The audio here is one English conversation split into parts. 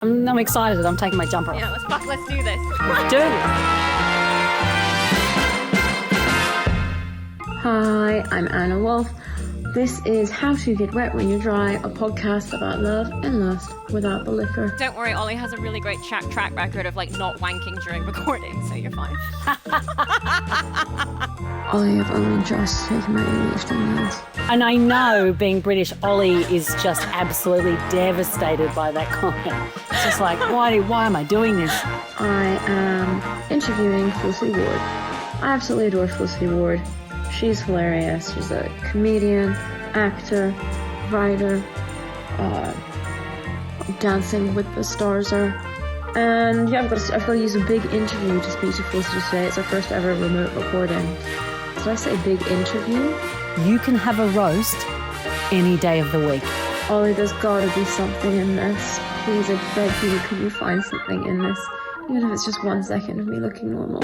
I'm excited. I'm taking my jumper off. Yeah, let's do this. Let's do this. Hi, I'm Anna Wolf. This is How to Get Wet When You're Dry, a podcast about love and lust without the liquor. Don't worry, Ollie has a really great track record of not wanking during recording, so you're fine. Ollie, I've only just taken my ADHD meds. And I know, being British, Ollie is just absolutely devastated by that comment. It's just like, why am I doing this? I am interviewing Felicity Ward. I absolutely adore Felicity Ward. She's hilarious. She's a comedian, actor, writer, dancing with the stars. And yeah, I've got to use a big interview to speak to Felicity today. It's our first ever remote recording. Did I say big interview? You can have a roast any day of the week. Ollie, there's got to be something in this. Please, I beg you, can you find something in this? Even if it's just 1 second of me looking normal.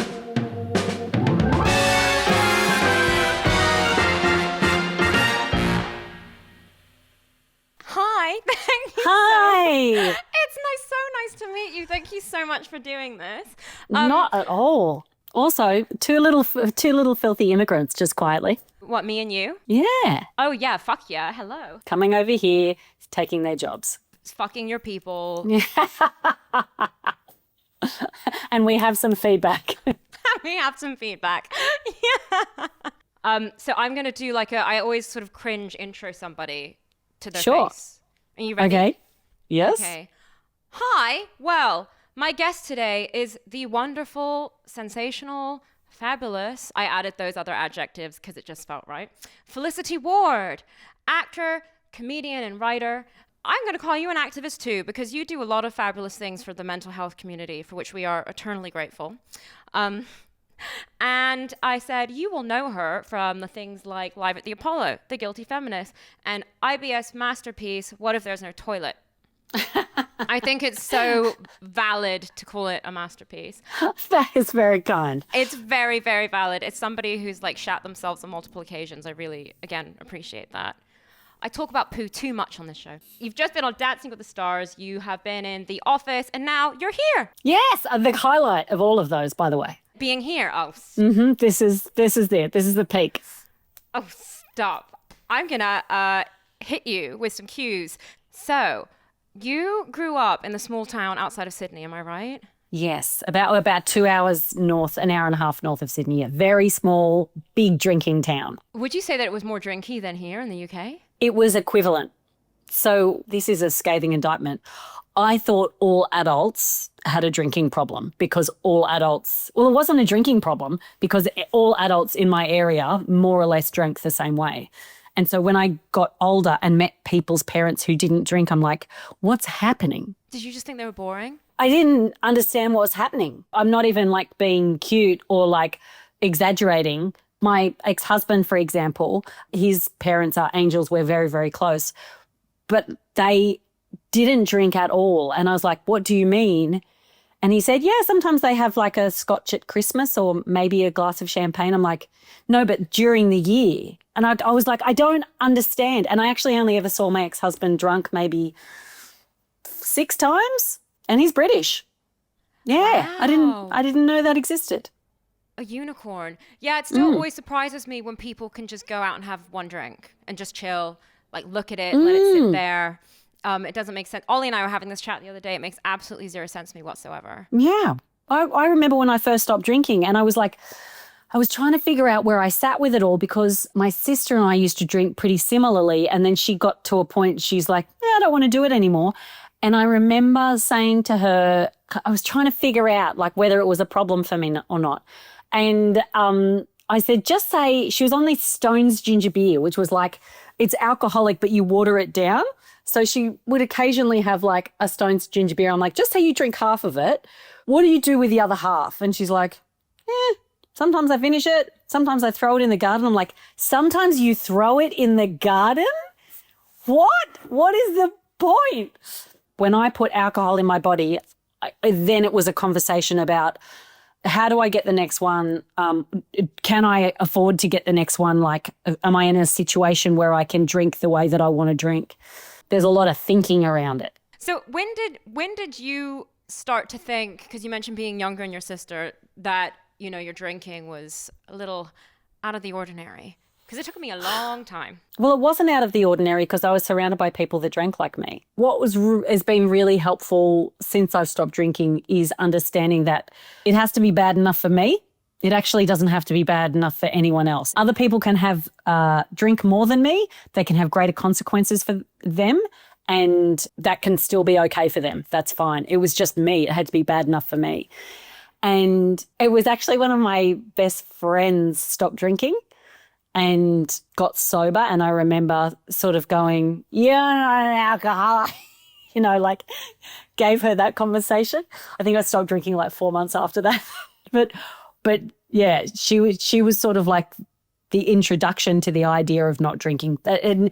Hi, thank you. Hi. It's so nice to meet you. Thank you so much for doing this. Not at all. Also, two little filthy immigrants, just quietly. What, me and you? Yeah. Oh yeah, fuck yeah. Hello. Coming over here, taking their jobs. It's fucking your people. And we have some feedback. We have some feedback. Yeah. So I'm gonna do I always sort of cringe intro somebody to their face. Are you ready? Okay. Yes. Okay. Hi. Well, my guest today is the wonderful, sensational, fabulous, I added those other adjectives because it just felt right, Felicity Ward, actor, comedian, and writer. I'm going to call you an activist too, because you do a lot of fabulous things for the mental health community, for which we are eternally grateful. And I said, you will know her from the things like Live at the Apollo, The Guilty Feminist, and IBS masterpiece, What If There's No Toilet? I think it's so valid to call it a masterpiece. That is very kind. It's very, very valid. It's somebody who's shat themselves on multiple occasions. I really, again, appreciate that. I talk about poo too much on this show. You've just been on Dancing with the Stars. You have been in The Office, and now you're here. Yes, the highlight of all of those, by the way. Being here. Oh, This is it. This is the peak. Oh, stop. I'm gonna hit you with some cues. So, you grew up in the small town outside of Sydney, am I right? Yes, about 2 hours north, an hour and a half north of Sydney. A very small, big drinking town. Would you say that it was more drinky than here in the UK? It was equivalent. So this is a scathing indictment. I thought all adults had a drinking problem because all adults, well, it wasn't a drinking problem because all adults in my area more or less drank the same way. And so when I got older and met people's parents who didn't drink, I'm like, what's happening? Did you just think they were boring? I didn't understand what was happening. I'm not even being cute or exaggerating. My ex-husband, for example, his parents are angels. We're very, very close. But they didn't drink at all. And I was like, what do you mean? And he said, yeah, sometimes they have a scotch at Christmas or maybe a glass of champagne. I'm like, no, but during the year. And I was like, I don't understand. And I actually only ever saw my ex-husband drunk maybe 6 times, and he's British. Yeah, wow. I didn't know that existed. A unicorn. Yeah, it still always surprises me when people can just go out and have one drink and just chill, look at it, let it sit there. It doesn't make sense. Ollie and I were having this chat the other day. It makes absolutely zero sense to me whatsoever. Yeah. I remember when I first stopped drinking and I was trying to figure out where I sat with it all because my sister and I used to drink pretty similarly, and then she got to a point, she's like, I don't want to do it anymore. And I remember saying to her, I was trying to figure out whether it was a problem for me or not. And I said, just say, she was on this Stone's ginger beer, which was it's alcoholic, but you water it down. So she would occasionally have a Stone's ginger beer. I'm like, just say you drink half of it. What do you do with the other half? And she's like, sometimes I finish it. Sometimes I throw it in the garden. I'm like, sometimes you throw it in the garden? What? What is the point? When I put alcohol in my body, then it was a conversation about how do I get the next one? Can I afford to get the next one? Am I in a situation where I can drink the way that I want to drink? There's a lot of thinking around it. So when did you start to think, because you mentioned being younger than your sister, that, you know, your drinking was a little out of the ordinary? Because it took me a long time. Well, it wasn't out of the ordinary because I was surrounded by people that drank like me. What has been really helpful since I've stopped drinking is understanding that it has to be bad enough for me. It actually doesn't have to be bad enough for anyone else. Other people can have drink more than me. They can have greater consequences for them, and that can still be okay for them. That's fine. It was just me. It had to be bad enough for me. And it was actually one of my best friends stopped drinking and got sober. And I remember sort of going, yeah, I'm not an alcoholic, you know, like gave her that conversation. I think I stopped drinking like 4 months after that. But yeah, she was sort of like the introduction to the idea of not drinking. And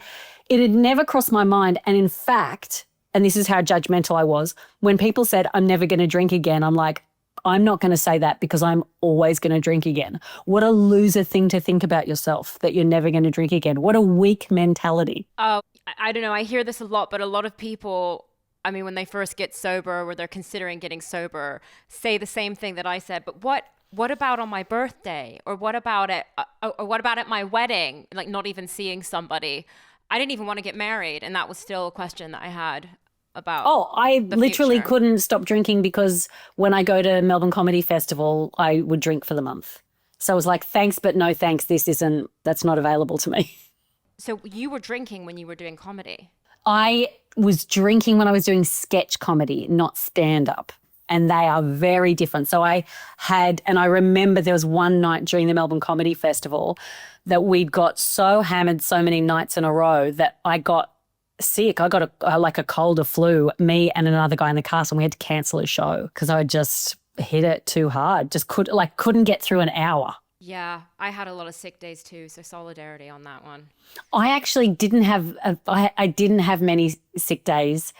it had never crossed my mind. And in fact, and this is how judgmental I was, when people said, I'm never going to drink again, I'm like, I'm not going to say that because I'm always going to drink again. What a loser thing to think about yourself, that you're never going to drink again. What a weak mentality. Oh, I don't know. I hear this a lot, but a lot of people, I mean, when they first get sober or they're considering getting sober, say the same thing that I said. But what about on my birthday? Or what about at my wedding? Like not even seeing somebody. I didn't even want to get married. And that was still a question that I had about. Oh, I literally future. couldn't stop drinking because when I go to Melbourne Comedy Festival, I would drink for the month. So I was like, thanks, but no thanks. That's not available to me. So you were drinking when you were doing comedy? I was drinking when I was doing sketch comedy, not stand-up. And they are very different. So I remember there was one night during the Melbourne Comedy Festival that we'd got so hammered so many nights in a row that I got sick. I got a cold or flu, me and another guy in the cast, and we had to cancel a show because I just hit it too hard. Just couldn't get through an hour. Yeah, I had a lot of sick days too, so solidarity on that one. I actually didn't have I didn't have many sick days,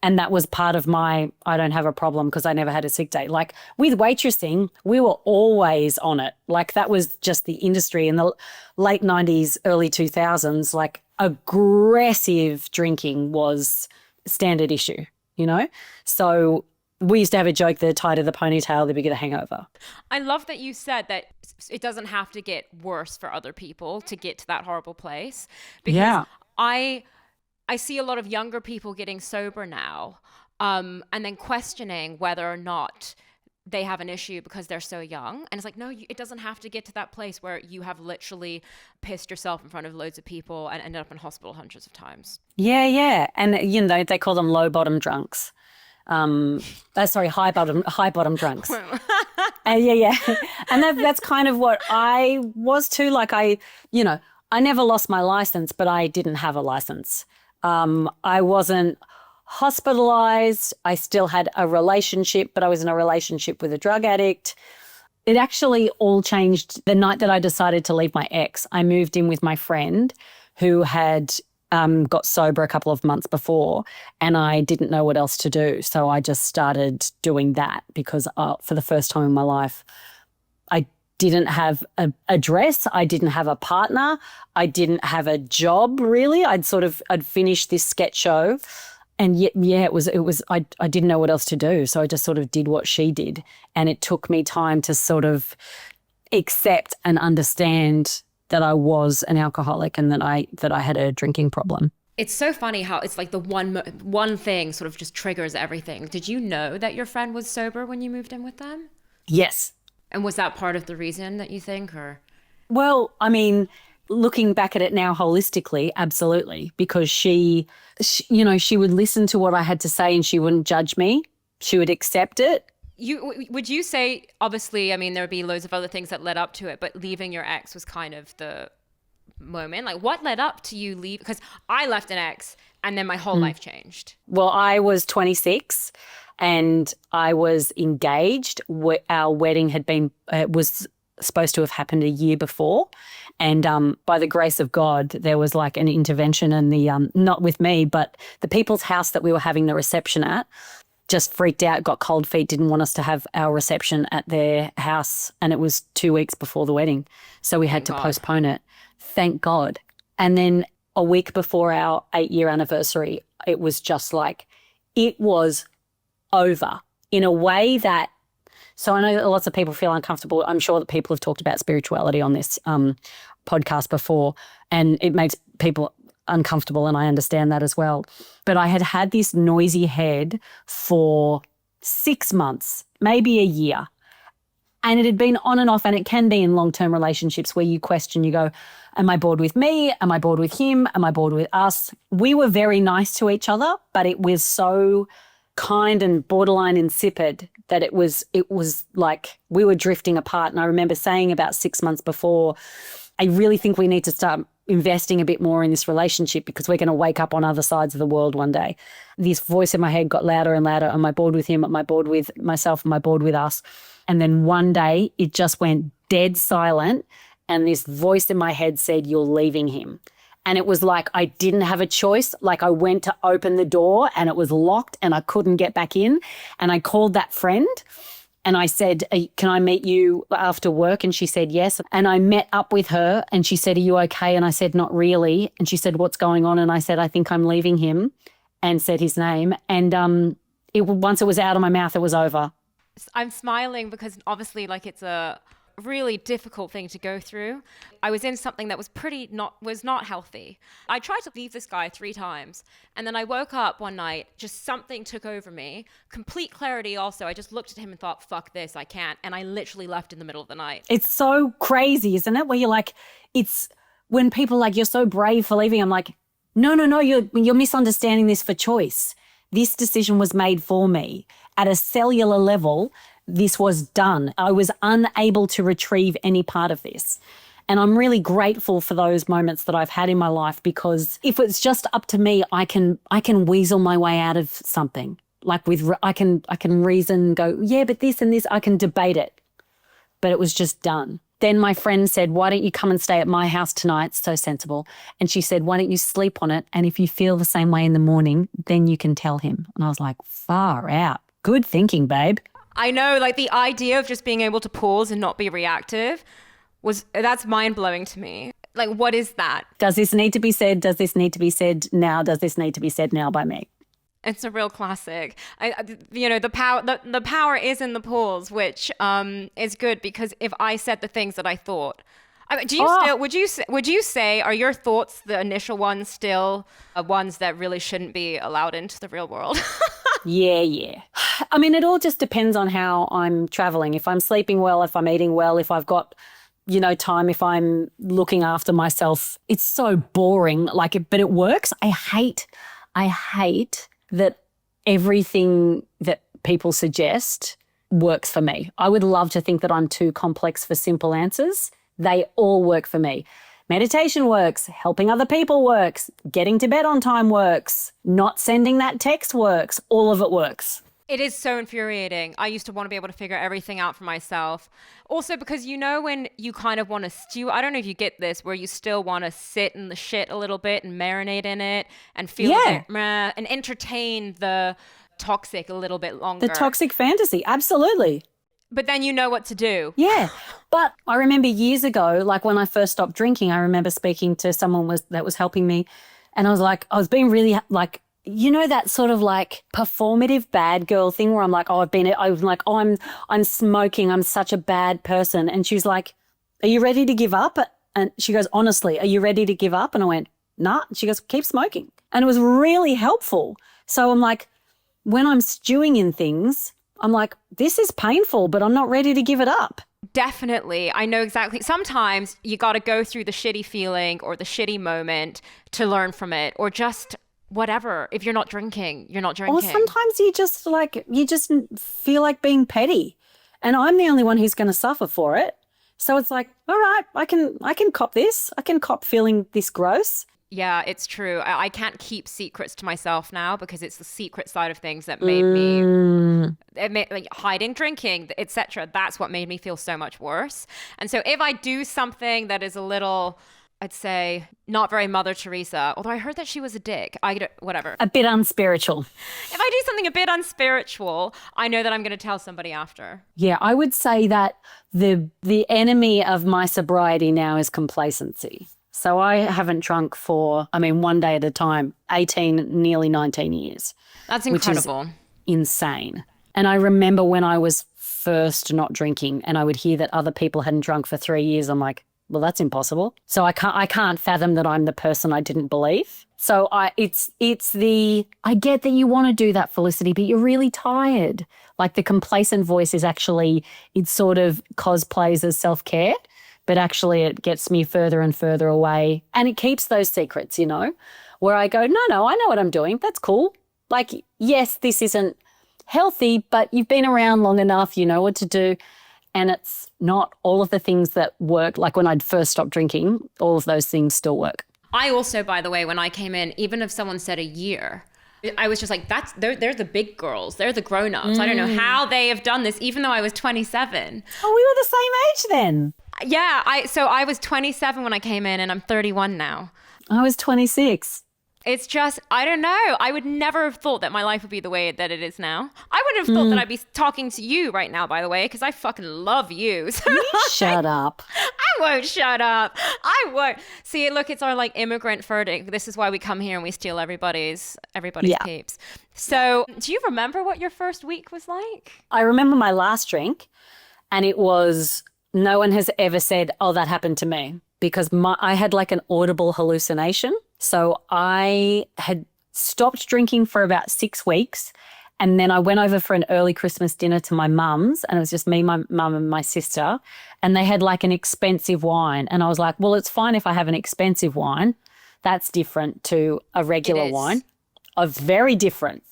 and that was part of my I don't have a problem because I never had a sick day. Like with waitressing, we were always on it. Like that was just the industry in the late 90s, early 2000s, like aggressive drinking was standard issue, you know? So we used to have a joke, the tighter the ponytail, the bigger the hangover. I love that you said that it doesn't have to get worse for other people to get to that horrible place. Because Yeah. I see a lot of younger people getting sober now, and then questioning whether or not they have an issue because they're so young. And it's like, no, it doesn't have to get to that place where you have literally pissed yourself in front of loads of people and ended up in hospital hundreds of times. Yeah, yeah. And, you know, they call them low bottom drunks. High bottom drunks. Yeah. And that's kind of what I was too. Like I never lost my license, but I didn't have a license. I wasn't hospitalized. I still had a relationship, but I was in a relationship with a drug addict. It actually all changed the night that I decided to leave my ex. I moved in with my friend who had got sober a couple of months before, and I didn't know what else to do. So I just started doing that because for the first time in my life, I didn't have an address. I didn't have a partner. I didn't have a job really. I'd finished this sketch show, and yet, yeah, I didn't know what else to do. So I just sort of did what she did. And it took me time to sort of accept and understand that I was an alcoholic and that I had a drinking problem. It's so funny how it's like the one thing sort of just triggers everything. Did you know that your friend was sober when you moved in with them? Yes. And was that part of the reason that you think, or? Well, I mean, looking back at it now holistically, absolutely, because she would listen to what I had to say and she wouldn't judge me. She would accept it. Would you say, obviously, I mean, there would be loads of other things that led up to it, but leaving your ex was kind of the moment? Like, what led up to you leave? Because I left an ex and then my whole life changed. Well, I was 26 and I was engaged. Our wedding was supposed to have happened a year before. And by the grace of God, there was like an intervention in the, not with me, but the people's house that we were having the reception at just freaked out, got cold feet, didn't want us to have our reception at their house. And it was 2 weeks before the wedding. So we had to postpone it. Thank God. And then a week before our 8-year anniversary, it was just like it was over in a way that, so I know that lots of people feel uncomfortable. I'm sure that people have talked about spirituality on this podcast before, and it makes people uncomfortable, and I understand that as well. But I had had this noisy head for 6 months, maybe a year. And it had been on and off, and it can be in long-term relationships where you question, you go, am I bored with me? Am I bored with him? Am I bored with us? We were very nice to each other, but it was so kind and borderline insipid that it was like we were drifting apart. And I remember saying about 6 months before, I really think we need to start investing a bit more in this relationship because we're going to wake up on other sides of the world one day. This voice in my head got louder and louder. Am I bored with him? Am I bored with myself? Am I bored with us? And then one day it just went dead silent, and this voice in my head said, you're leaving him. And it was like I didn't have a choice. Like I went to open the door and it was locked and I couldn't get back in. And I called that friend and I said, can I meet you after work? And she said, yes. And I met up with her and she said, are you okay? And I said, not really. And she said, what's going on? And I said, I think I'm leaving him, and said his name. And once it was out of my mouth, it was over. I'm smiling because obviously like it's a really difficult thing to go through. I was in something that was not healthy. I tried to leave this guy 3 times, and then I woke up one night, just something took over me. Complete clarity also. I just looked at him and thought, fuck this, I can't. And I literally left in the middle of the night. It's so crazy, isn't it? Where you're like, it's when people are like, you're so brave for leaving. I'm like, no, you're misunderstanding this for choice. This decision was made for me. At a cellular level, this was done. I was unable to retrieve any part of this. And I'm really grateful for those moments that I've had in my life, because if it's just up to me, I can weasel my way out of something. Like I can reason, go, yeah, but this and this, I can debate it. But it was just done. Then my friend said, why don't you come and stay at my house tonight? So sensible. And she said, why don't you sleep on it? And if you feel the same way in the morning, then you can tell him. And I was like, far out. Good thinking, babe. I know, like the idea of just being able to pause and not be reactive that's mind-blowing to me. Like, what is that? Does this need to be said? Does this need to be said now? Does this need to be said now by me? It's a real classic. The power is in the pause, which is good, because if I said the things that I thought, would you say, are your thoughts, the initial ones, still ones that really shouldn't be allowed into the real world? Yeah. I mean, it all just depends on how I'm traveling. If I'm sleeping well, if I'm eating well, if I've got, time, if I'm looking after myself. It's so boring, but it works. I hate that everything that people suggest works for me. I would love to think that I'm too complex for simple answers. They all work for me. Meditation works, helping other people works, getting to bed on time works, not sending that text works, all of it works. It is so infuriating. I used to want to be able to figure everything out for myself. Also because when you kind of want to stew, I don't know if you get this, where you still want to sit in the shit a little bit and marinate in it and feel it, and entertain the toxic a little bit longer. The toxic fantasy, absolutely. But then you know what to do. Yeah. But I remember years ago, like when I first stopped drinking, I remember speaking to someone that was helping me. And I was being really like, that sort of like performative bad girl thing where I'm like, I'm smoking. I'm such a bad person. And she was like, are you ready to give up? And she goes, honestly, are you ready to give up? And I went, nah. And she goes, keep smoking. And it was really helpful. So I'm like, when I'm stewing in things, I'm like, this is painful, but I'm not ready to give it up. Definitely. I know exactly. Sometimes you got to go through the shitty feeling or the shitty moment to learn from it, or just whatever. If you're not drinking, you're not drinking. Or sometimes you just feel like being petty, and I'm the only one who's going to suffer for it. So it's like, all right, I can cop this. I can cop feeling this gross. Yeah, it's true. I can't keep secrets to myself now, because it's the secret side of things that made me, like hiding, drinking, etc. That's what made me feel so much worse. And so if I do something that is a little, I'd say, not very Mother Teresa, although I heard that she was a dick, whatever. A bit unspiritual. If I do something a bit unspiritual, I know that I'm going to tell somebody after. Yeah, I would say that the enemy of my sobriety now is complacency. So I haven't drunk for, one day at a time, 18, nearly 19 years. That's incredible. Which is insane. And I remember when I was first not drinking and I would hear that other people hadn't drunk for 3 years, I'm like, well, that's impossible. So I can't fathom that I'm the person I didn't believe. So I get that you want to do that, Felicity, but you're really tired. Like the complacent voice is actually, it sort of cosplays as self-care, but actually it gets me further and further away. And it keeps those secrets, where I go, no, I know what I'm doing. That's cool. Like, yes, this isn't healthy, but you've been around long enough, you know what to do. And it's not all of the things that work. Like when I'd first stopped drinking, all of those things still work. I also, by the way, when I came in, even if someone said a year, I was just like, they're the big girls. They're the grown-ups. I don't know how they have done this, even though I was 27. Oh, we were the same age then. Yeah, I was 27 when I came in and I'm 31 now. I was 26. It's just, I don't know. I would never have thought that my life would be the way that it is now. I would have thought that I'd be talking to you right now, by the way, because I fucking love you. So You shut up. I won't shut up. I won't. See, look, it's our like immigrant verdict. This is why we come here and we steal everybody's peeps. So do you remember what your first week was like? I remember my last drink and it was, no one has ever said, oh, that happened to me, because I had like an audible hallucination. So I had stopped drinking for about 6 weeks, and then I went over for an early Christmas dinner to my mum's, and it was just me, my mum and my sister, and they had like an expensive wine. And I was like, well, it's fine if I have an expensive wine. That's different to a regular wine. Very different.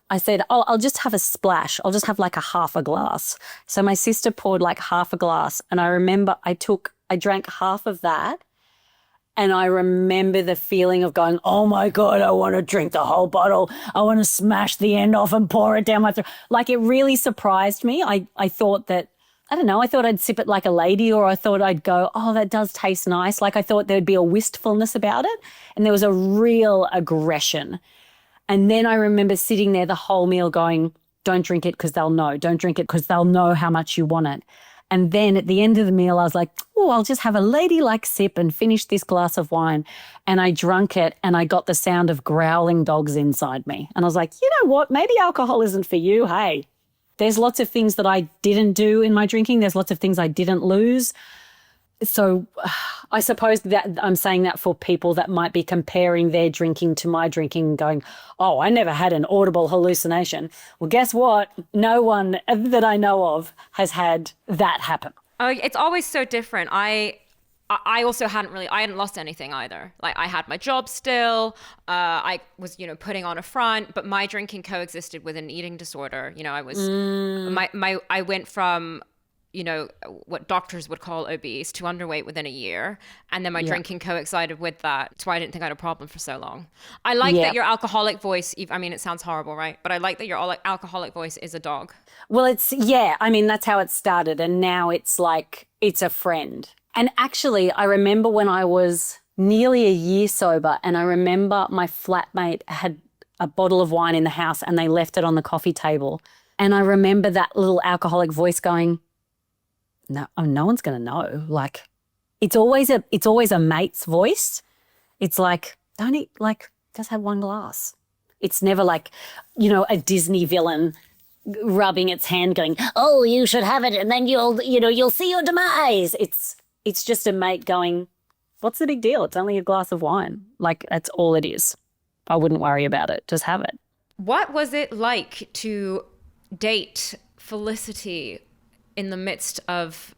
I said, oh, I'll just have a splash. I'll just have like a half a glass. So my sister poured like half a glass, and I remember I drank half of that. And I remember the feeling of going, oh, my God, I want to drink the whole bottle. I want to smash the end off and pour it down my throat. Like, it really surprised me. I thought that, I don't know, I thought I'd sip it like a lady, or I thought I'd go, oh, that does taste nice. Like, I thought there'd be a wistfulness about it. And there was a real aggression. And then I remember sitting there the whole meal going, don't drink it because they'll know. Don't drink it because they'll know how much you want it. And then at the end of the meal, I was like, oh, I'll just have a ladylike sip and finish this glass of wine. And I drank it and I got the sound of growling dogs inside me. And I was like, you know what? Maybe alcohol isn't for you. Hey, there's lots of things that I didn't do in my drinking. There's lots of things I didn't lose. So I suppose that I'm saying that for people that might be comparing their drinking to my drinking and going, oh, I never had an audible hallucination. Well, guess what? No one that I know of has had that happen. Oh, it's always so different. I also I hadn't lost anything either. Like, I had my job still. I was, putting on a front, but my drinking coexisted with an eating disorder. I was, I went from, what doctors would call obese to underweight within a year. And then my drinking coincided with that. That's why I didn't think I had a problem for so long. I like that your alcoholic voice, it sounds horrible, right? But I like that your alcoholic voice is a dog. Well, that's how it started. And now it's like, it's a friend. And actually, I remember when I was nearly a year sober, and I remember my flatmate had a bottle of wine in the house and they left it on the coffee table. And I remember that little alcoholic voice going, no one's going to know. Like, it's always a mate's voice. It's like, don't eat, like, just have one glass. It's never like, a Disney villain rubbing its hand going, oh, you should have it and then you'll see your demise. It's just a mate going, what's the big deal? It's only a glass of wine. Like, that's all it is. I wouldn't worry about it. Just have it. What was it like to date Felicity in the midst of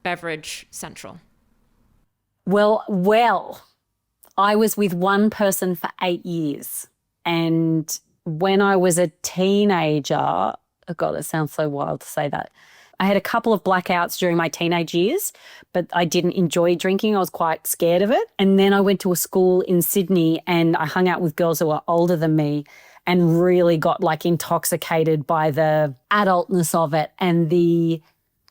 Beverage Central? Well, I was with one person for 8 years. And when I was a teenager, oh God, it sounds so wild to say that. I had a couple of blackouts during my teenage years, but I didn't enjoy drinking. I was quite scared of it. And then I went to a school in Sydney and I hung out with girls who were older than me and really got like intoxicated by the adultness of it and the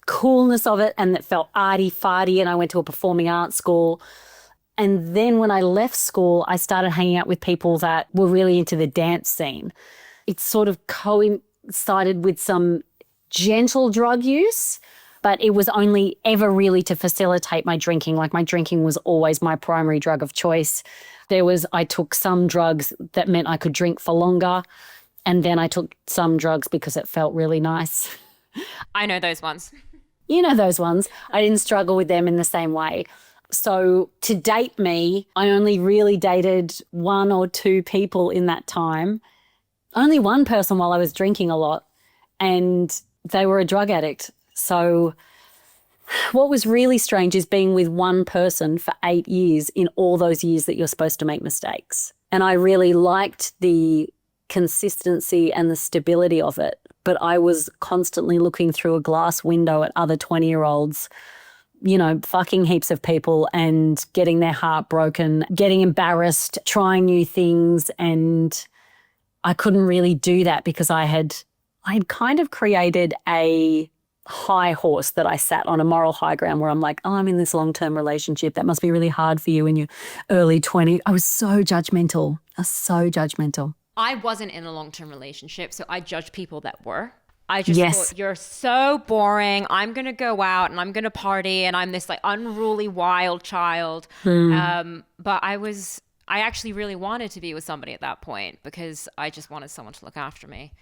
coolness of it, and it felt arty-farty, and I went to a performing arts school. And then when I left school, I started hanging out with people that were really into the dance scene. It sort of coincided with some gentle drug use, but it was only ever really to facilitate my drinking. Like my drinking was always my primary drug of choice. I took some drugs that meant I could drink for longer, and then I took some drugs because it felt really nice. I know those ones. You know those ones. I didn't struggle with them in the same way. So to date me, I only really dated 1 or 2 people in that time. Only one person while I was drinking a lot, and they were a drug addict. So what was really strange is being with one person for 8 years in all those years that you're supposed to make mistakes. And I really liked the consistency and the stability of it, but I was constantly looking through a glass window at other 20-year-olds, you know, fucking heaps of people and getting their heart broken, getting embarrassed, trying new things. And I couldn't really do that because I had kind of created a high horse that I sat on, a moral high ground where I'm like, oh, I'm in this long-term relationship. That must be really hard for you in your early 20s. I was so judgmental. I wasn't in a long-term relationship, so I judged people that were. I just thought, you're so boring. I'm going to go out and I'm going to party and I'm this like unruly wild child. But I actually really wanted to be with somebody at that point because I just wanted someone to look after me.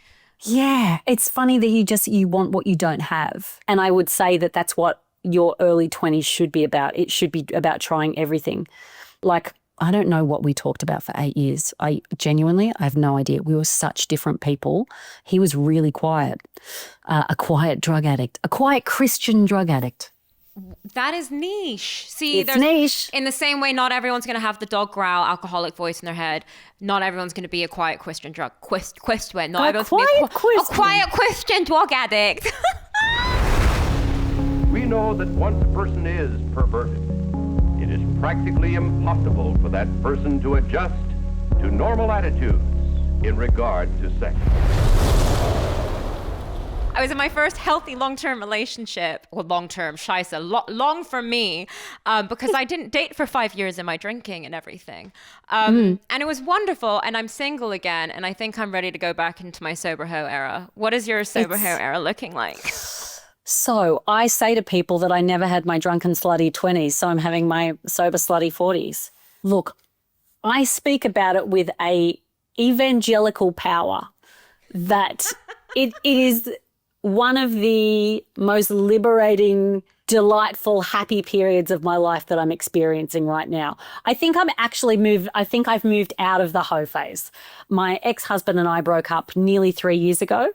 Yeah, it's funny that you want what you don't have. And I would say that that's what your early 20s should be about. It should be about trying everything. Like, I don't know what we talked about for 8 years. I have no idea. We were such different people. He was really quiet, a quiet drug addict, a quiet Christian drug addict. That is niche. See, it's niche. In the same way, not everyone's going to have the dog growl, alcoholic voice in their head. Not everyone's going to be a quiet Christian drug. Not everyone's going to be a quiet Christian drug addict. We know that once a person is perverted, it is practically impossible for that person to adjust to normal attitudes in regard to sex. I was in my first healthy long-term relationship. Well, long-term, scheisse, long for me, because I didn't date for 5 years in my drinking and everything. And it was wonderful, and I'm single again, and I think I'm ready to go back into my sober hoe era. What is your sober hoe era looking like? So I say to people that I never had my drunken slutty 20s, so I'm having my sober slutty 40s. Look, I speak about it with a evangelical power that it is one of the most liberating, delightful, happy periods of my life that I'm experiencing right now. I think I've moved out of the hoe phase. My ex-husband and I broke up nearly 3 years ago.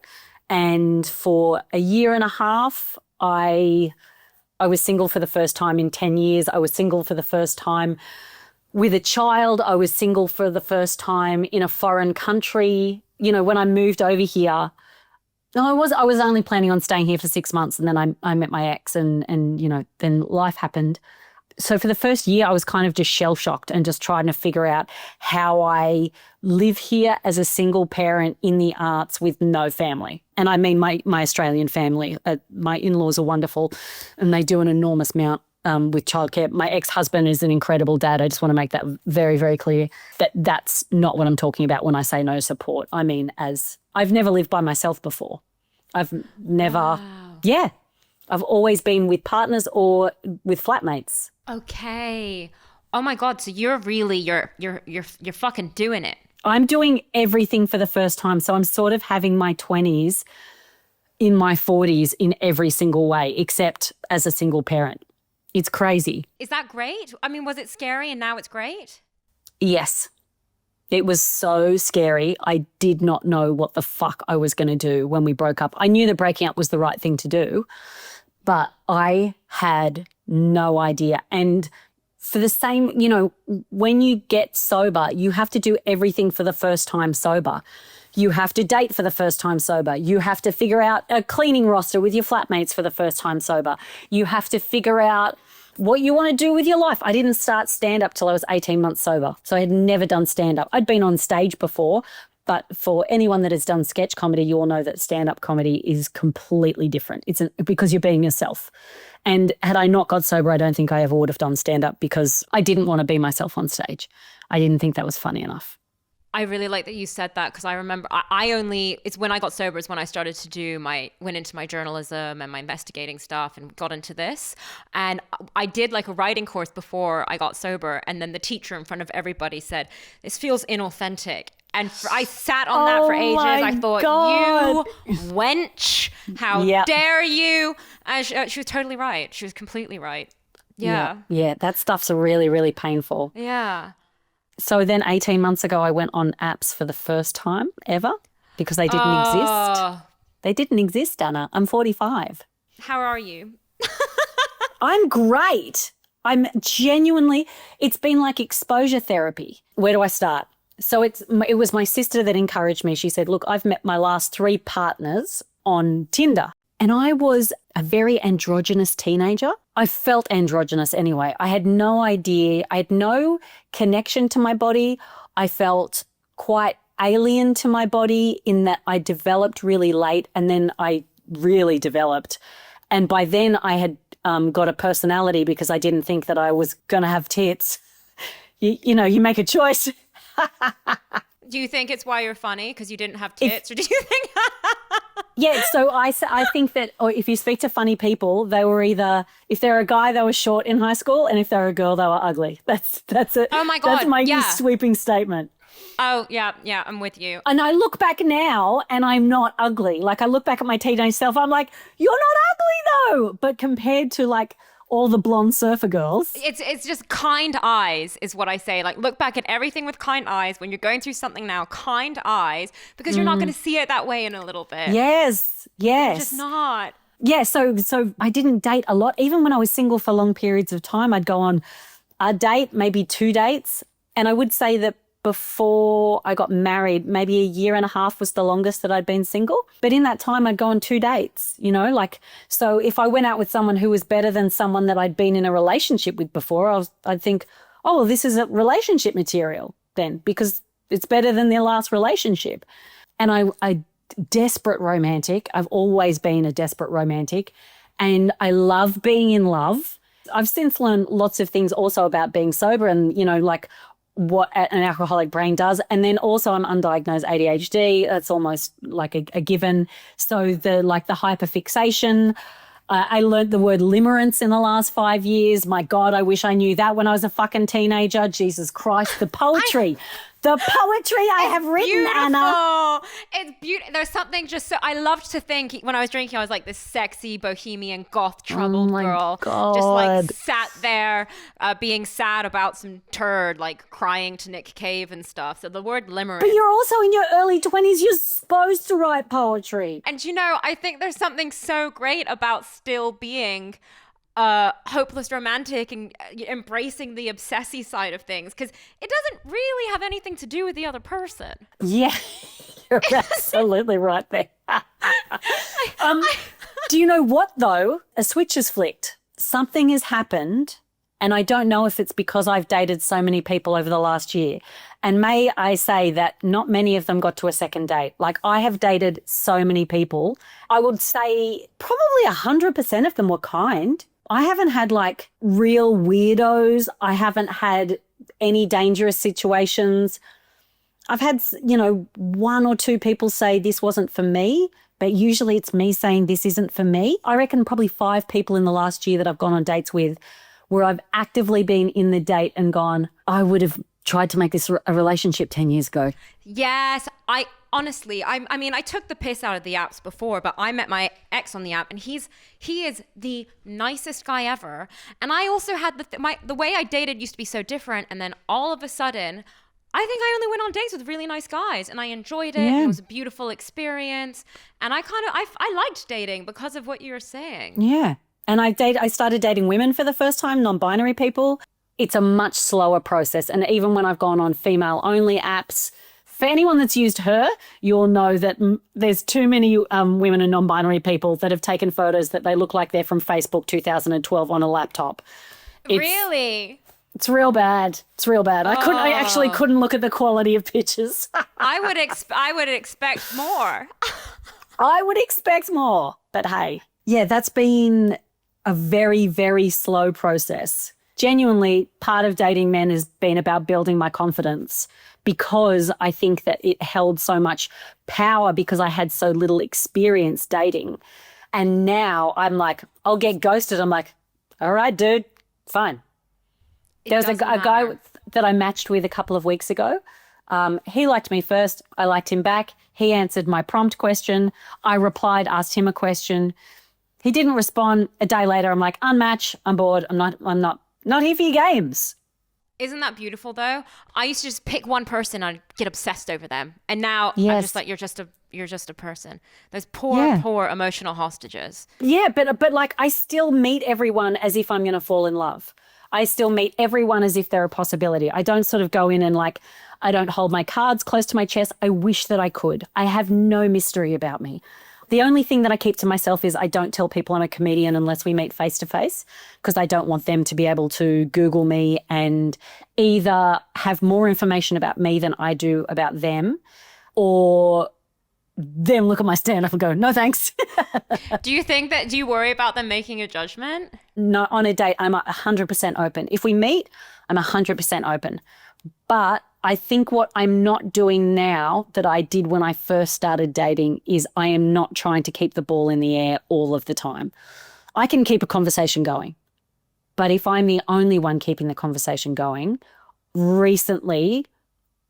And for a year and a half, I was single for the first time in 10 years. I was single for the first time with a child. I was single for the first time in a foreign country. You know, when I moved over here, I was only planning on staying here for 6 months, and then I met my ex and you know, then life happened. So for the first year, I was kind of just shell-shocked and just trying to figure out how I live here as a single parent in the arts with no family. And I mean my Australian family. My in-laws are wonderful and they do an enormous amount with childcare. My ex-husband is an incredible dad. I just want to make that very, very clear that that's not what I'm talking about when I say no support. I mean, as I've never lived by myself before. I've never, I've always been with partners or with flatmates. Okay. Oh my God. So you're really, you're fucking doing it. I'm doing everything for the first time. So I'm sort of having my 20s in my 40s in every single way, except as a single parent. It's crazy. Is that great? I mean, was it scary and now it's great? Yes. It was so scary. I did not know what the fuck I was going to do when we broke up. I knew that breaking up was the right thing to do, but I had no idea. And for the same, you know, when you get sober, you have to do everything for the first time sober. You have to date for the first time sober. You have to figure out a cleaning roster with your flatmates for the first time sober. You have to figure out what you want to do with your life. I didn't start stand-up till I was 18 months sober. So I had never done stand-up. I'd been on stage before, but for anyone that has done sketch comedy, you all know that stand-up comedy is completely different. Because you're being yourself. And had I not got sober, I don't think I ever would have done stand-up because I didn't want to be myself on stage. I didn't think that was funny enough. I really like that you said that, because I remember it's when I got sober is when I started to went into my journalism and my investigating stuff and got into this. And I did like a writing course before I got sober. And then the teacher in front of everybody said, "This feels inauthentic." And I sat on that for ages. I thought, God. you wench, how dare you? And she was totally right. She was completely right. Yeah. Yeah, that stuff's really, really painful. Yeah. So then 18 months ago, I went on apps for the first time ever because they didn't exist. They didn't exist, Anna. I'm 45. How are you? I'm great. I'm genuinely, it's been like exposure therapy. Where do I start? So it was my sister that encouraged me. She said, look, I've met my last 3 partners on Tinder. And I was a very androgynous teenager. I felt androgynous anyway. I had no idea. I had no connection to my body. I felt quite alien to my body in that I developed really late, and then I really developed. And by then I had got a personality because I didn't think that I was going to have tits. You know, you make a choice. Do you think it's why you're funny, because you didn't have tits? Or do you think... Yeah, so I think that, or if you speak to funny people, they were either, if they're a guy, they were short in high school, and if they're a girl, they were ugly. That's it. Oh my God, that's my sweeping statement. Oh, yeah, I'm with you. And I look back now and I'm not ugly. Like I look back at my teenage self, I'm like, you're not ugly though. But compared to like all the blonde surfer girls. It's just kind eyes is what I say. Like, look back at everything with kind eyes. When you're going through something now, kind eyes, because you're not going to see it that way in a little bit. Yes. You're just not. Yeah, so I didn't date a lot. Even when I was single for long periods of time, I'd go on a date, maybe 2 dates. And I would say that before I got married, maybe 1.5 years was the longest that I'd been single. But in that time, I'd go on 2 dates, you know, like, so if I went out with someone who was better than someone that I'd been in a relationship with before, I'd think, oh, well, this is a relationship material then, because it's better than their last relationship. And I desperate romantic. I've always been a desperate romantic, and I love being in love. I've since learned lots of things also about being sober and, you know, like what an alcoholic brain does. And then also I'm undiagnosed ADHD. That's almost like a given. So the hyperfixation, I learned the word limerence in the last 5 years. My God, I wish I knew that when I was a fucking teenager. Jesus Christ, the poetry. The poetry I have written, beautiful. Anna. It's beautiful. There's something just so, I loved to think when I was drinking, I was like this sexy bohemian goth troubled girl. God. Just like sat there being sad about some turd, like crying to Nick Cave and stuff. So the word limerence. But you're also in your early 20s. You're supposed to write poetry. And you know, I think there's something so great about still being hopeless romantic and embracing the obsessy side of things, because it doesn't really have anything to do with the other person. Yeah, you're absolutely right there. Do you know what, though? A switch has flicked. Something has happened, and I don't know if it's because I've dated so many people over the last year. And may I say that not many of them got to a second date. Like, I have dated so many people. I would say probably 100% of them were kind. I haven't had like real weirdos. I haven't had any dangerous situations. I've had, you know, 1 or 2 people say this wasn't for me, but usually it's me saying this isn't for me. I reckon probably 5 people in the last year that I've gone on dates with where I've actively been in the date and gone, I would have tried to make this a relationship 10 years ago. Yes, honestly, I mean, I took the piss out of the apps before, but I met my ex on the app, and he is the nicest guy ever. And I also had the way I dated used to be so different, and then all of a sudden, I think I only went on dates with really nice guys, and I enjoyed it. And it was a beautiful experience, and I liked dating because of what you were saying. Yeah, and I started dating women for the first time, non-binary people. It's a much slower process, and even when I've gone on female-only apps. For anyone that's used Her, you'll know that there's too many women and non-binary people that have taken photos that they look like they're from Facebook 2012 on a laptop. Really? It's real bad. It's real bad. I actually couldn't look at the quality of pictures. I would expect more. I would expect more. But hey, yeah, that's been a very, very slow process genuinely, part of dating men has been about building my confidence, because I think that it held so much power because I had so little experience dating. And now I'm like, I'll get ghosted. I'm like, all right, dude, fine. There was a guy that I matched with a couple of weeks ago. He liked me first. I liked him back. He answered my prompt question. I replied, asked him a question. He didn't respond. A day later, I'm like, unmatch. I'm bored. I'm not here for your games. Isn't that beautiful though? I used to just pick one person and I'd get obsessed over them. And now Yes. I'm just like, you're just a person. Those poor emotional hostages. Yeah, but like I still meet everyone as if I'm going to fall in love. I still meet everyone as if they're a possibility. I don't sort of go in and like, I don't hold my cards close to my chest. I wish that I could. I have no mystery about me. The only thing that I keep to myself is I don't tell people I'm a comedian unless we meet face to face, because I don't want them to be able to Google me and either have more information about me than I do about them, or them look at my stand-up and go, no thanks. Do you worry about them making a judgment? No, on a date, I'm 100% open. If we meet, I'm 100% open. But I think what I'm not doing now that I did when I first started dating is I am not trying to keep the ball in the air all of the time. I can keep a conversation going. But if I'm the only one keeping the conversation going, recently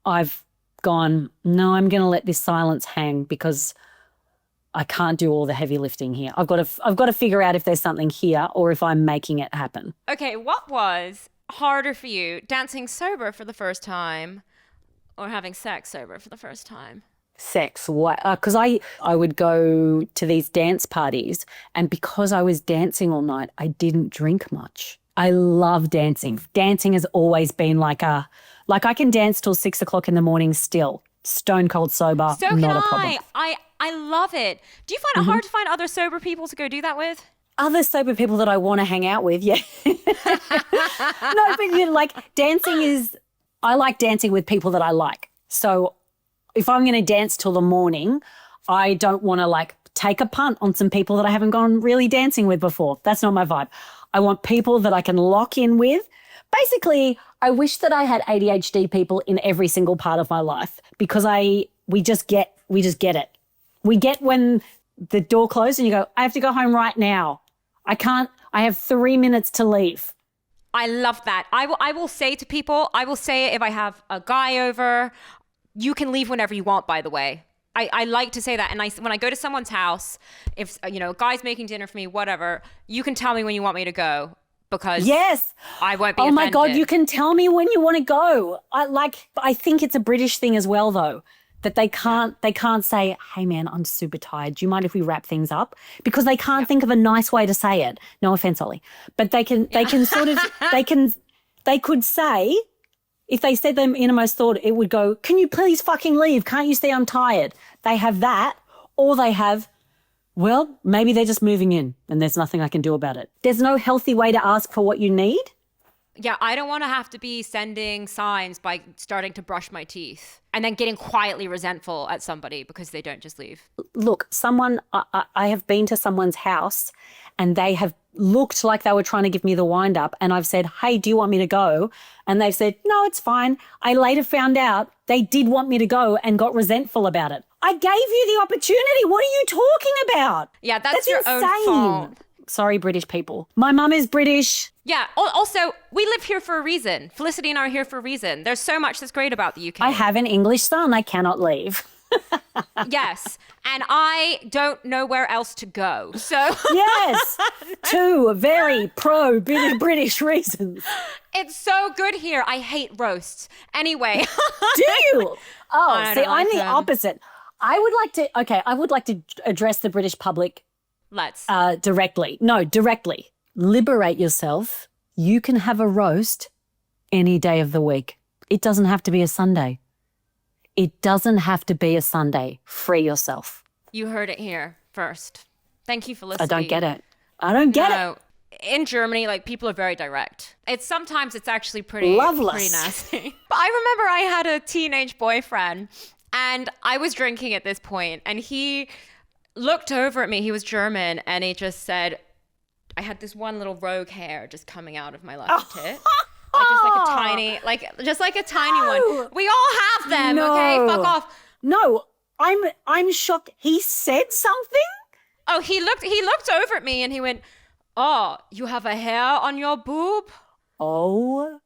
I've gone, no, I'm going to let this silence hang because I can't do all the heavy lifting here. I've got to figure out if there's something here or if I'm making it happen. Okay, what was harder for you, dancing sober for the first time or having sex sober for the first time? Sex. Because I would go to these dance parties, and because I was dancing all night, I didn't drink much. I love dancing. Dancing has always been like I can dance till 6 o'clock in the morning still, stone cold sober, So can not a problem. I love it. Do you find it hard to find other sober people to go do that with? Other sober people that I want to hang out with, yeah. No, but you know, like I like dancing with people that I like. So if I'm going to dance till the morning, I don't want to like take a punt on some people that I haven't gone really dancing with before. That's not my vibe. I want people that I can lock in with. Basically, I wish that I had ADHD people in every single part of my life, because we just get it. We get when the door closed and you go, I have to go home right now. I have 3 minutes to leave. I love that. I will say to people, I will say it if I have a guy over, you can leave whenever you want, by the way. I like to say that. And when I go to someone's house, if, a guy's making dinner for me, whatever, you can tell me when you want me to go, because yes, I won't be offended. My God, you can tell me when you want to go. I think it's a British thing as well, though, that they can't say, hey man, I'm super tired. Do you mind if we wrap things up? Because they can't think of a nice way to say it. No offense, Ollie. But they can sort of, they could say, if they said their innermost thought, it would go, can you please fucking leave? Can't you see I'm tired? They have that, or they have, well, maybe they're just moving in and there's nothing I can do about it. There's no healthy way to ask for what you need. Yeah, I don't want to have to be sending signs by starting to brush my teeth and then getting quietly resentful at somebody because they don't just leave. Look, I have been to someone's house and they have looked like they were trying to give me the wind up, and I've said, hey, do you want me to go? And they've said, no, it's fine. I later found out they did want me to go and got resentful about it. I gave you the opportunity. What are you talking about? Yeah, that's your insane. own fault. Sorry, British people. My mum is British. Yeah. Also, we live here for a reason. Felicity and I are here for a reason. There's so much that's great about the UK. I have an English son. I cannot leave. Yes. And I don't know where else to go. So yes. Two very pro-British reasons. It's so good here. I hate roasts. Anyway. Do you? Oh, see, I'm the them. opposite. I would like to address the British public Let's. directly. No, directly. Liberate yourself. You can have a roast any day of the week. It doesn't have to be a Sunday. It doesn't have to be a Sunday. Free yourself. You heard it here first. Thank you, Felicity. I don't get it. I don't get it. In Germany, people are very direct. Sometimes it's actually pretty Loveless. Pretty nasty. But I remember I had a teenage boyfriend, and I was drinking at this point, and he looked over at me. He was German, and he just said, I had this one little rogue hair just coming out of my left tit. Just like a tiny one. We all have them, okay? Fuck off. No, I'm shocked. He said something? Oh, he looked over at me and he went, "Oh, you have a hair on your boob?" Oh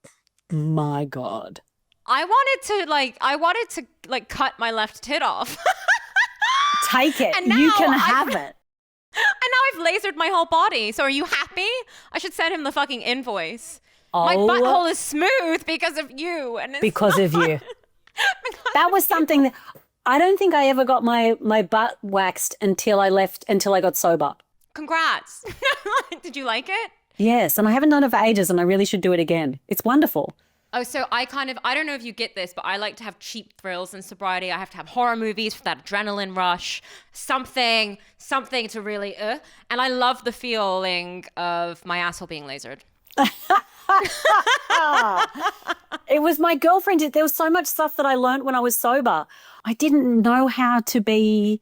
my God. I wanted to cut my left tit off. Take it. And now you can have it. And now I've lasered my whole body. So are you happy? I should send him the fucking invoice. Oh, my butthole is smooth because of you. And because of you. That was something that I don't think I ever got my butt waxed until I got sober. Congrats. Did you like it? Yes, and I haven't done it for ages and I really should do it again. It's wonderful. Oh, so I don't know if you get this, but I like to have cheap thrills in sobriety. I have to have horror movies for that adrenaline rush, something to really, and I love the feeling of my asshole being lasered. It was my girlfriend. There was so much stuff that I learned when I was sober. I didn't know how to be,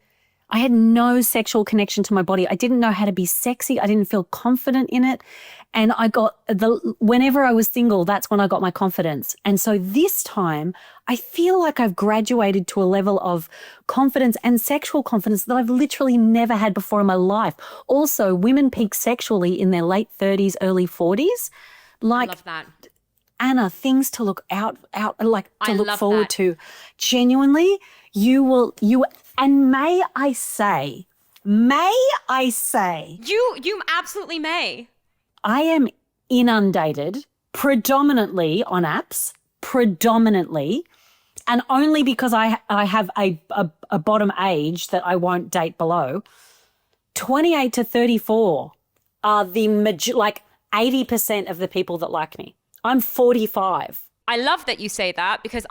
I had no sexual connection to my body. I didn't know how to be sexy. I didn't feel confident in it. And whenever I was single, that's when I got my confidence. And so this time I feel like I've graduated to a level of confidence and sexual confidence that I've literally never had before in my life. Also, women peak sexually in their late 30s, early 40s. I love that. Anna, things to look look forward that. to. Genuinely, and may I say, you absolutely may. I am inundated predominantly on apps, and only because I have a bottom age that I won't date below. 28 to 34 are the 80% of the people that like me. I'm 45. I love that you say that because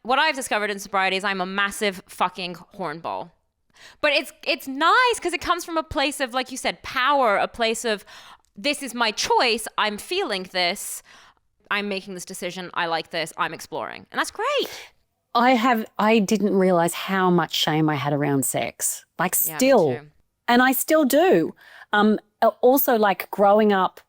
what I've discovered in sobriety is I'm a massive fucking hornball. But it's nice because it comes from a place of, like you said, power, a place of, this is my choice, I'm feeling this, I'm making this decision, I like this, I'm exploring. And that's great. I didn't realize how much shame I had around sex. Still. Me too. And I still do. Also, growing up,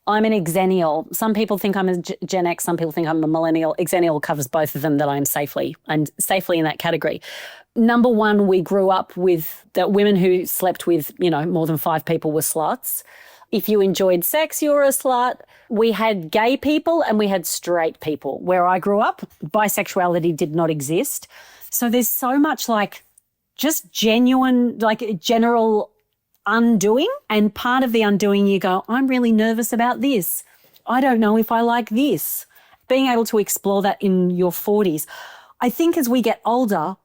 I'm an exennial. Some people think I'm a Gen X, some people think I'm a millennial. Exennial covers both of them, that I'm safely in that category. Number one, we grew up with the women who slept with, more than 5 people were sluts. If you enjoyed sex, you were a slut. We had gay people and we had straight people. Where I grew up, bisexuality did not exist. So there's so much just genuine, general undoing. And part of the undoing, you go, I'm really nervous about this. I don't know if I like this. Being able to explore that in your 40s. I think as we get older,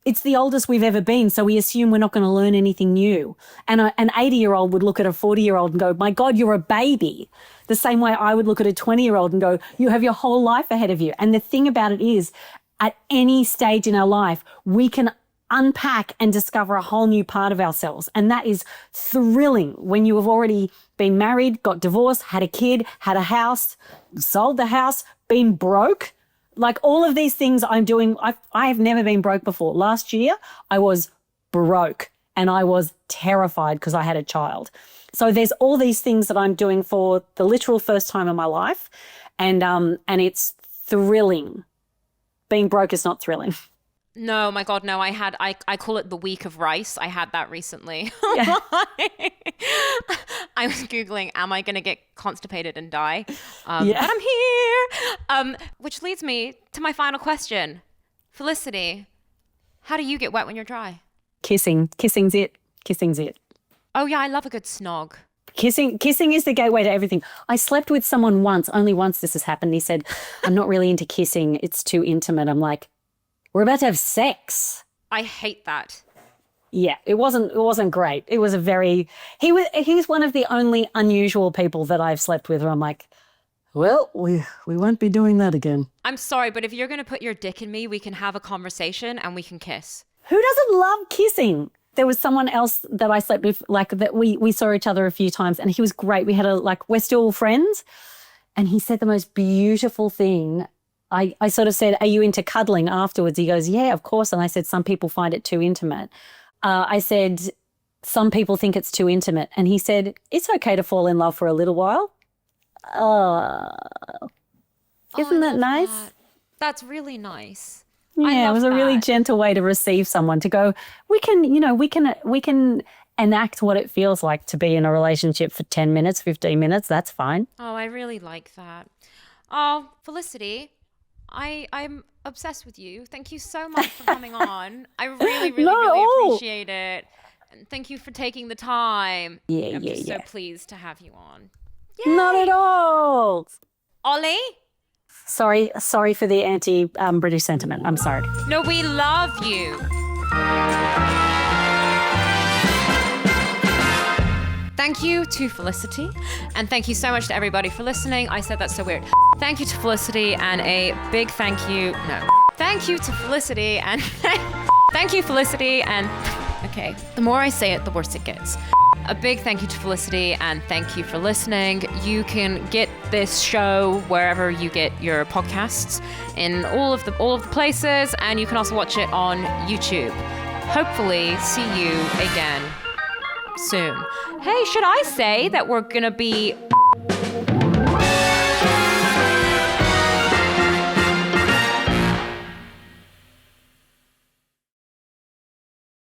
it's the oldest we've ever been, so we assume we're not going to learn anything new. And an 80-year-old would look at a 40-year-old and go, my God, you're a baby. The same way I would look at a 20-year-old and go, you have your whole life ahead of you. And the thing about it is, at any stage in our life, we can unpack and discover a whole new part of ourselves. And that is thrilling when you have already been married, got divorced, had a kid, had a house, sold the house, been broke. All of these things I'm doing, I have never been broke before. Last year, I was broke and I was terrified because I had a child. So there's all these things that I'm doing for the literal first time in my life. And it's thrilling. Being broke is not thrilling. No, my God, no. I call it the week of rice. I had that recently. Yeah. I was Googling, am I going to get constipated and die? Yeah. But I'm here. Which leads me to my final question. Felicity, how do you get wet when you're dry? Kissing. Kissing's it. Oh, yeah, I love a good snog. Kissing is the gateway to everything. I slept with someone only once this has happened. He said, I'm not really into kissing. It's too intimate. I'm like, we're about to have sex. I hate that. Yeah, it wasn't great. It was he's one of the only unusual people that I've slept with where I'm like, well, we won't be doing that again. I'm sorry, but if you're going to put your dick in me, we can have a conversation and we can kiss. Who doesn't love kissing? There was someone else that I slept with, that we saw each other a few times and he was great. We had we're still friends. And he said the most beautiful thing. I sort of said, are you into cuddling afterwards? He goes, yeah, of course. And I said, some people find it too intimate. I said, some people think it's too intimate. And he said, it's okay to fall in love for a little while. Isn't that nice? That's really nice. Yeah, it was a really that. gentle way to receive someone, to go, we can enact what it feels like to be in a relationship for 10 minutes, 15 minutes. That's fine. Oh, I really like that. Oh, Felicity, I'm obsessed with you. Thank you so much for coming on. I really, really, really appreciate it. And thank you for taking the time. I'm just so pleased to have you on. Yay. Not at all. Ollie? Sorry for the anti-British sentiment. I'm sorry. No, we love you. Thank you to Felicity, and thank you so much to everybody for listening. I said that so weird. Thank you to Felicity, and a big thank you. No. Thank you to Felicity, and thank you, Felicity, and okay, the more I say it, the worse it gets. A big thank you to Felicity, and thank you for listening. You can get this show wherever you get your podcasts, in all of the places, and you can also watch it on YouTube. Hopefully, see you again soon. Hey, should I say that we're gonna be